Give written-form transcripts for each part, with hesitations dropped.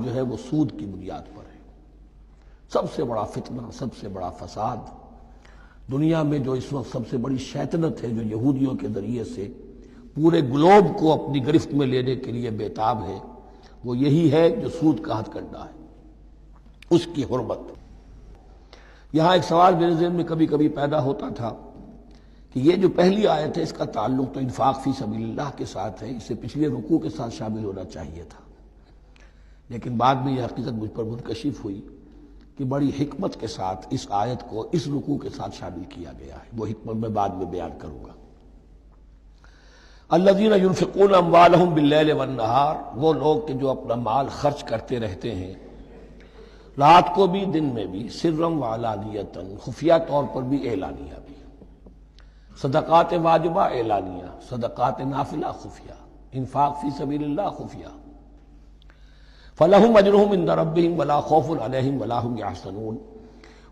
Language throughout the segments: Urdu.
جو ہے وہ سود کی بنیاد پر ہے۔ سب سے بڑا فتنہ، سب سے بڑا فساد دنیا میں جو اس وقت سب سے بڑی شیطنت ہے، جو یہودیوں کے ذریعے سے پورے گلوب کو اپنی گرفت میں لینے کے لیے بےتاب ہے، وہ یہی ہے جو سود کا ہتھ کنڈا ہے، اس کی حرمت۔ یہاں ایک سوال میرے ذہن میں کبھی کبھی پیدا ہوتا تھا کہ یہ جو پہلی آیت ہے اس کا تعلق تو انفاق فی سبیل اللہ کے ساتھ ہے، اسے پچھلے رکوع کے ساتھ شامل ہونا چاہیے تھا، لیکن بعد میں یہ حقیقت مجھ پر منکشف ہوئی کہ بڑی حکمت کے ساتھ اس آیت کو اس رکوع کے ساتھ شامل کیا گیا ہے۔ وہ حکمت میں بعد میں بیان کروں گا۔ الذین ینفقون اموالہم باللیل والنہار، وہ لوگ کہ جو اپنا مال خرچ کرتے رہتے ہیں رات کو بھی دن میں بھی، سرًا وعلانیۃً، خفیہ طور پر بھی اعلانیہ بھی، صدقات واجبہ اعلانیہ، صدقات نافلہ خفیہ، انفاق فی سبیل اللہ خفیہ۔ فلہم اجرہم عند ربہم ولا خوف علیہم ولا ہم یحزنون،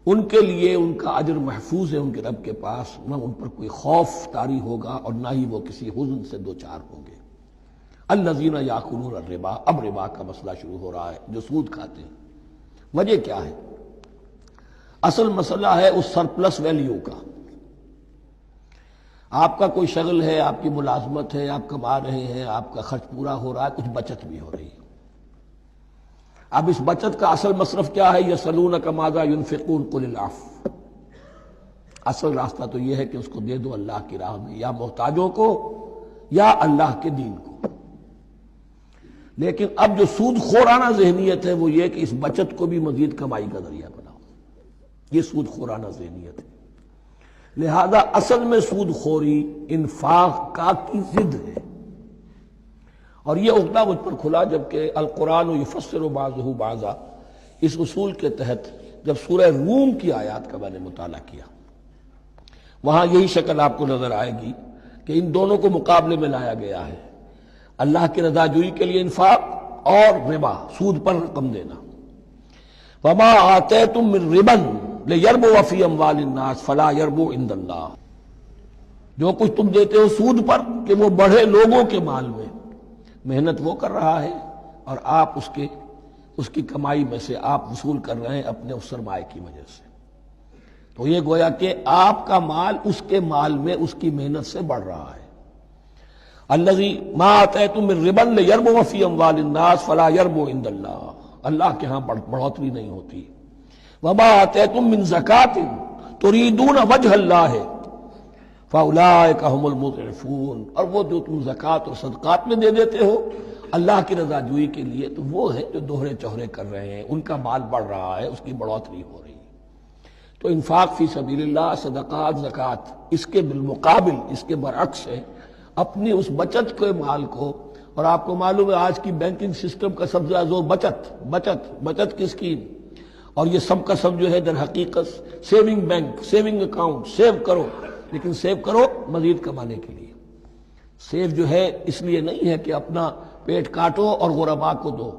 ان کے لیے ان کا اجر محفوظ ہے ان کے رب کے پاس، نہ ان پر کوئی خوف طاری ہوگا اور نہ ہی وہ کسی حزن سے دوچار ہوں گے۔ الذین یاکلون الربا، اب ربا کا مسئلہ شروع ہو رہا ہے، جو سود کھاتے ہیں۔ وجہ کیا ہے؟ اصل مسئلہ ہے اس سرپلس ویلیو کا۔ آپ کا کوئی شغل ہے، آپ کی ملازمت ہے، آپ کما رہے ہیں، آپ کا خرچ پورا ہو رہا ہے، کچھ بچت بھی ہو رہی ہے۔ اب اس بچت کا اصل مصرف کیا ہے؟ یسألونک ماذا ينفقون قل العفو، اصل راستہ تو یہ ہے کہ اس کو دے دو اللہ کی راہ میں، یا محتاجوں کو یا اللہ کے دین کو۔ لیکن اب جو سود خورانہ ذہنیت ہے وہ یہ کہ اس بچت کو بھی مزید کمائی کا ذریعہ بناؤ، یہ سود خورانہ ذہنیت ہے۔ لہذا اصل میں سود خوری انفاق کا کی ضد ہے، اور یہ عقدہ مجھ پر کھلا جبکہ القرآن یفسر بعضہ بعضا، اس اصول کے تحت جب سورہ روم کی آیات کا میں نے مطالعہ کیا، وہاں یہی شکل آپ کو نظر آئے گی کہ ان دونوں کو مقابلے میں لایا گیا ہے، اللہ کی رضا جوئی کے لیے انفاق اور ربا، سود پر رقم دینا۔ وما آتیتم من ربا لیربو فی اموال الناس فلا یربو عند اللہ، جو کچھ تم دیتے ہو سود پر کہ وہ بڑھے لوگوں کے مال میں، محنت وہ کر رہا ہے اور آپ اس کی کمائی میں سے آپ وصول کر رہے ہیں اپنے اس سرمایہ کی وجہ سے، تو یہ گویا کہ آپ کا مال اس کے مال میں اس کی محنت سے بڑھ رہا ہے۔ الذی ما آتیتم من ربا لیربو فی اموال الناس فلا یربو عند اللہ، اللہ کے ہاں بڑھوتری نہیں ہوتی۔ وما آتیتم من زکاۃ تریدون وجہ اللہ فاولئک هم المضعفون، اور وہ جو تم زکوٰۃ اور صدقات میں دے دیتے ہو اللہ کی رضا جوئی کے لیے، تو وہ ہے جو دوہرے چوہرے کر رہے ہیں، ان کا مال بڑھ رہا ہے، اس کی بڑھوتری ہو رہی ہے۔ تو انفاق فی سبیل اللہ، صدقات، زکوٰۃ، اس کے بالمقابل، اس کے برعکس ہے اپنی اس بچت کے مال کو، اور آپ کو معلوم ہے آج کی بینکنگ سسٹم کا سب سے زیادہ زور بچت کی اسکیم، اور یہ سب کا سب جو ہے در حقیقت saving bank, saving account, save کرو، لیکن سیو کرو مزید کمانے کے لیے۔ سیو جو ہے اس لیے نہیں ہے کہ اپنا پیٹ کاٹو اور غرباء کو دو،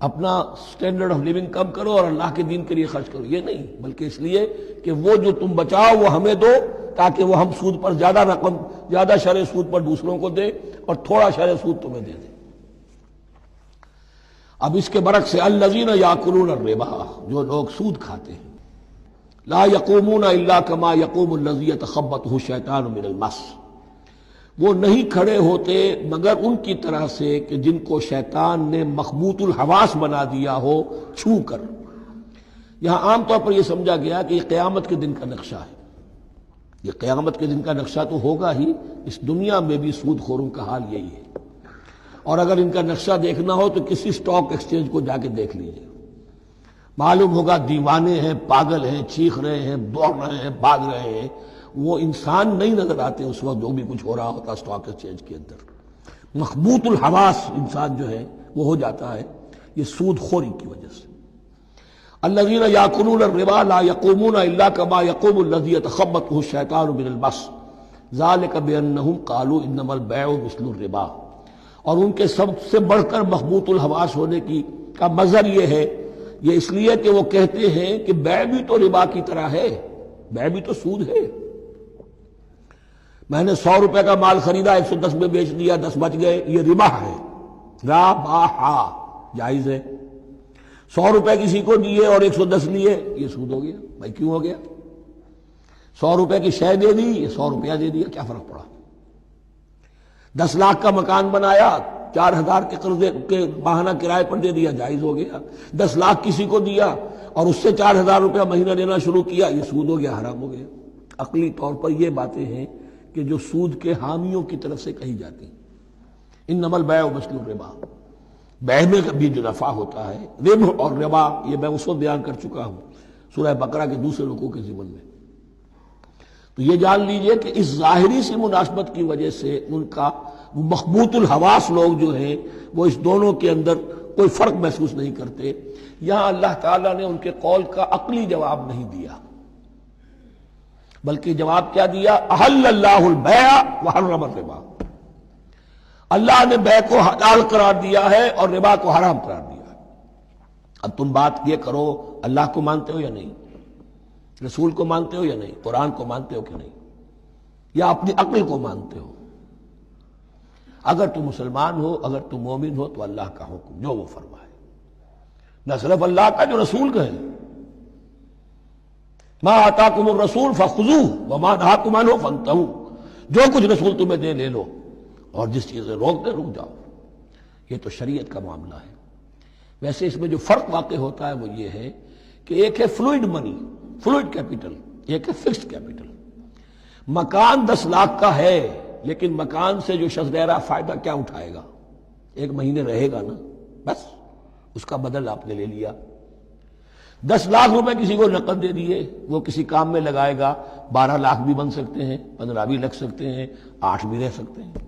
اپنا سٹینڈرڈ آف لیونگ کم کرو اور اللہ کے دین کے لیے خرچ کرو، یہ نہیں، بلکہ اس لیے کہ وہ جو تم بچاؤ وہ ہمیں دو، تاکہ وہ ہم سود پر زیادہ رقم، زیادہ شرح سود پر دوسروں کو دے اور تھوڑا شرح سود تمہیں دے دے۔ اب اس کے برعکس ہے الذین یاکلون الربا، جو لوگ سود کھاتے ہیں، لا یقومون الا کما یقوم الذی یتخبطہ الشیطان من المس، وہ نہیں کھڑے ہوتے مگر ان کی طرح سے کہ جن کو شیطان نے مخبوط الحواس بنا دیا ہو چھو کر۔ یہاں عام طور پر یہ سمجھا گیا کہ یہ قیامت کے دن کا نقشہ ہے، یہ قیامت کے دن کا نقشہ تو ہوگا ہی، اس دنیا میں بھی سود خوروں کا حال یہی ہے، اور اگر ان کا نقشہ دیکھنا ہو تو کسی سٹاک ایکسچینج کو جا کے دیکھ لیجیے، معلوم ہوگا دیوانے ہیں، پاگل ہیں، چیخ رہے ہیں، دوڑ رہے ہیں، بھاگ رہے ہیں، وہ انسان نہیں نظر آتے اس وقت جو بھی کچھ ہو رہا ہوتا سٹاک ایکسچینج کے اندر۔ مخبوط الحواس انسان جو ہے وہ ہو جاتا ہے، یہ سود خوری کی وجہ سے۔ الذین یاکلون الربا لا یقومون الا کما یقوم الذی یتخبطہ الشیطان من المس ذلک بانہم قالوا انما البیع مثل الربا، اور ان کے سب سے بڑھ کر مخبوط الحواس ہونے کا مظہر یہ ہے، یہ اس لیے کہ وہ کہتے ہیں کہ بیع بھی تو ربا کی طرح ہے، بیع بھی تو سود ہے۔ میں نے 100 روپے کا مال خریدا، 110 میں بیچ دیا، 10 بچ گئے، یہ ربا ہے، ربا جائز ہے۔ 100 روپے کسی کو دیے اور 110 لیے، یہ سود ہو گیا۔ بھائی کیوں ہو گیا؟ 100 روپے کی شے دے دی، یہ 100 روپیہ دے دیا، کیا فرق پڑا؟ 10 لاکھ کا مکان بنایا، 4000 کے قرضے کے بہانہ کرائے پر دے دیا، جائز ہو گیا۔ 10 لاکھ کسی کو دیا اور اس سے 4000 روپیہ مہینہ دینا شروع کیا، یہ سود ہو گیا، حرام ہو گیا۔ عقلی طور پر یہ باتیں ہیں کہ جو سود کے حامیوں کی طرف سے کہی جاتی ہیں۔ انما البیع مثل الربا، بیع میں بھی جو نفع ہوتا ہے، ربح اور ربا، یہ میں اس وقت بیان کر چکا ہوں سورہ بقرہ کے دوسرے رکوع کے ضمن میں۔ تو یہ جان لیجئے کہ اس ظاہری سی مناسبت کی وجہ سے ان کا مخبوط الحواس لوگ جو ہیں وہ اس دونوں کے اندر کوئی فرق محسوس نہیں کرتے۔ یہاں اللہ تعالیٰ نے ان کے قول کا عقلی جواب نہیں دیا، بلکہ جواب کیا دیا؟ احل اللہ البیع وحرم الربا، اللہ نے بیع کو حلال قرار دیا ہے اور ربا کو حرام قرار دیا ہے۔ اب تم بات یہ کرو، اللہ کو مانتے ہو یا نہیں؟ رسول کو مانتے ہو یا نہیں؟ قرآن کو مانتے ہو کہ نہیں؟ یا اپنی عقل کو مانتے ہو؟ اگر تم مسلمان ہو، اگر تم مومن ہو تو اللہ کا حکم جو وہ فرمائے، نہ صرف اللہ کا، جو رسول کا ہے۔ ما آتاکم الرسول فخذوہ وما نہاکم عنہ فانتہوا، جو کچھ رسول تمہیں دے لے لو، اور جس چیز سے روک دے رک جاؤ۔ یہ تو شریعت کا معاملہ ہے۔ ویسے اس میں جو فرق واقع ہوتا ہے وہ یہ ہے کہ ایک ہے فلوئڈ منی، فلوئڈ کیپٹل، ایک ہے فکسڈ کیپٹل۔ مکان 10 لاکھ کا ہے، لیکن مکان سے جو شخص رہ رہا فائدہ کیا اٹھائے گا؟ 1 مہینے رہے گا نا، بس اس کا بدل آپ نے لے لیا۔ 10 لاکھ روپے کسی کو نقد دے دیے، وہ کسی کام میں لگائے گا، 12 لاکھ بھی بن سکتے ہیں، 15 بھی لگ سکتے ہیں، 8 بھی رہ سکتے ہیں۔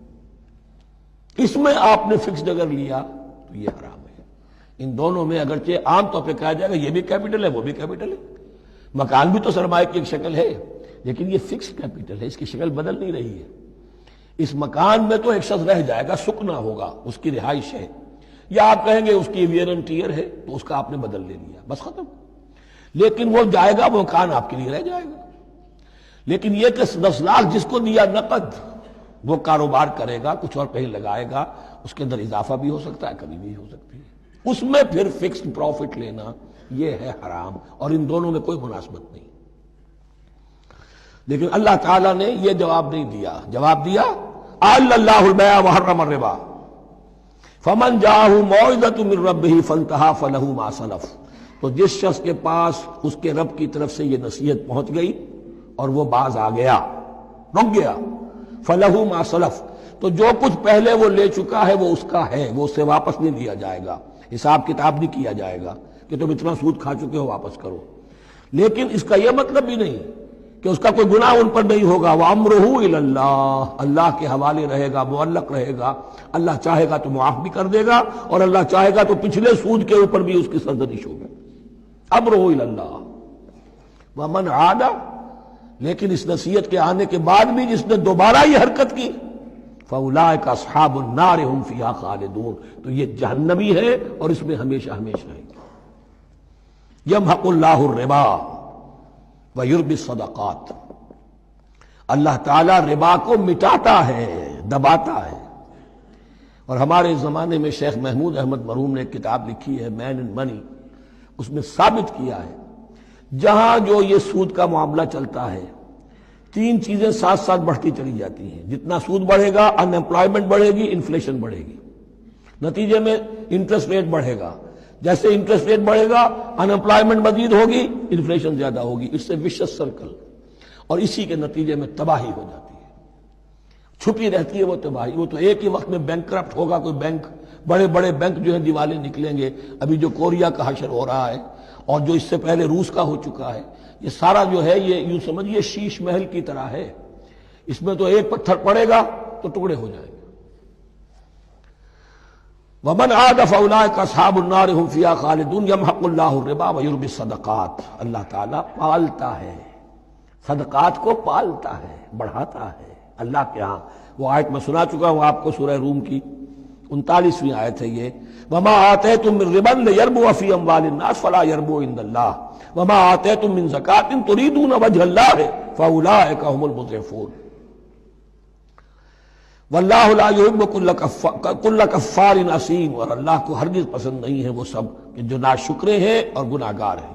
اس میں آپ نے فکسڈ اگر لیا تو یہ حرام ہے۔ ان دونوں میں اگرچہ عام طور پہ کہا جائے گا یہ بھی کیپٹل ہے وہ بھی کیپٹل ہے، مکان بھی تو سرمایہ کی ایک شکل ہے، لیکن یہ فکسڈ کیپٹل ہے، اس کی شکل بدل نہیں رہی ہے۔ اس مکان میں تو ایک شخص رہ جائے گا، سکنا ہوگا، اس کی رہائش ہے، یا آپ کہیں گے اس کی ویئر اینڈ ٹیئر ہے تو اس کا آپ نے بدل لے لیا، بس ختم۔ لیکن وہ جائے گا، وہ مکان آپ کے لیے رہ جائے گا۔ لیکن یہ کہ 10 لاکھ جس کو دیا نقد، وہ کاروبار کرے گا، کچھ اور کہیں لگائے گا، اس کے اندر اضافہ بھی ہو سکتا ہے، کمی بھی ہو سکتی ہے، اس میں پھر فکسڈ پروفٹ لینا یہ ہے حرام، اور ان دونوں میں کوئی مناسبت نہیں۔ لیکن اللہ تعالیٰ نے یہ جواب نہیں دیا، جواب دیا احل اللہ البیع وحرم الربا فمن جاءہ موعظۃ من ربہ فانتہی فلہ ما سلف، تو جس شخص کے پاس اس کے رب کی طرف سے یہ نصیحت پہنچ گئی اور وہ باز آ گیا، رک گیا، فلہ ما سلف، تو جو کچھ پہلے وہ لے چکا ہے وہ اس کا ہے، وہ اس سے واپس نہیں لیا جائے گا، حساب کتاب نہیں کیا جائے گا کہ تم اتنا سود کھا چکے ہو واپس کرو۔ لیکن اس کا یہ مطلب بھی نہیں کہ اس کا کوئی گناہ ان پر نہیں ہوگا، وَأَمْرُهُ إِلَى اللَّهِ، اللہ کے حوالے رہے گا، معلق رہے گا، اللہ چاہے گا تو معاف بھی کر دے گا، اور اللہ چاہے گا تو پچھلے سود کے اوپر بھی اس کی سرزنش ہوگی۔ أَمْرُهُ إِلَى اللَّهِ وَمَنْ عَادَ، لیکن اس نصیحت کے آنے کے بعد بھی جس نے دوبارہ یہ حرکت کی، فَأُولَٰئِكَ أَصْحَابُ النَّارِ هُمْ فِيهَا خَالِدُونَ، تو یہ جہنمی ہے اور اس میں ہمیشہ ہمیشہ رہیں گے۔ يَمْحَقُ اللَّهُ الرِّبَا وَيُرْبِي الصَّدَقَاتِ، اللہ تعالیٰ ربا کو مٹاتا ہے، دباتا ہے۔ اور ہمارے زمانے میں شیخ محمود احمد مرحوم نے ایک کتاب لکھی ہے مین اینڈ منی، اس میں ثابت کیا ہے جہاں جو یہ سود کا معاملہ چلتا ہے 3 چیزیں ساتھ ساتھ بڑھتی چلی جاتی ہیں۔ جتنا سود بڑھے گا ان امپلائمنٹ بڑھے گی، انفلیشن بڑھے گی، نتیجے میں انٹرسٹ ریٹ بڑھے گا، جیسے انٹرسٹ ریٹ بڑھے گا ان امپلائمنٹ مزید ہوگی، انفلیشن زیادہ ہوگی، اس سے وشس سرکل، اور اسی کے نتیجے میں تباہی ہو جاتی ہے، چھپی رہتی ہے وہ تباہی۔ وہ تو ایک ہی وقت میں بینک کرپٹ ہوگا، کوئی بینک، بڑے بڑے بینک جو ہیں دیوالے نکلیں گے، ابھی جو کوریا کا حشر ہو رہا ہے اور جو اس سے پہلے روس کا ہو چکا ہے، یہ سارا جو ہے یہ یوں سمجھیے شیش محل کی طرح ہے، اس میں تو ایک پتھر پڑے گا تو ٹکڑے ہو جائیں گے۔ وَمَنْ عَادَ فَأُولَٰئِكَ أَصْحَابُ النَّارِ هُمْ فِيهَا خَالِدُونَ يَمْحَقُ اللَّهُ الرِّبَا وَيُرْبِي الصَّدَقَاتِ، اللہ تعالیٰ پالتا ہے، صدقات کو پالتا ہے، بڑھاتا ہے اللہ کے ہاں۔ وہ آیت میں سنا چکا ہوں آپ کو، سورہ روم کی 39ویں آیت ہے یہ، وَمَا آتَيْتُم مِّن رِّبًا لِّيَرْبُوَ فِي أَمْوَالِ النَّاسِ فَلَا يَرْبُو عِندَ اللَّهِ وَمَا آتَيْتُم مِّن زَكَاةٍ تُرِيدُونَ وَجْهَ اللَّهِ فَأُولَٰئِكَ هُمُ الْمُضْعِفُونَ۔ واللہ لا یحب کل کفار اثیم، اور اللہ کو ہرگز پسند نہیں ہے وہ سب کہ جو ناشکرے ہیں اور گناہگار ہیں۔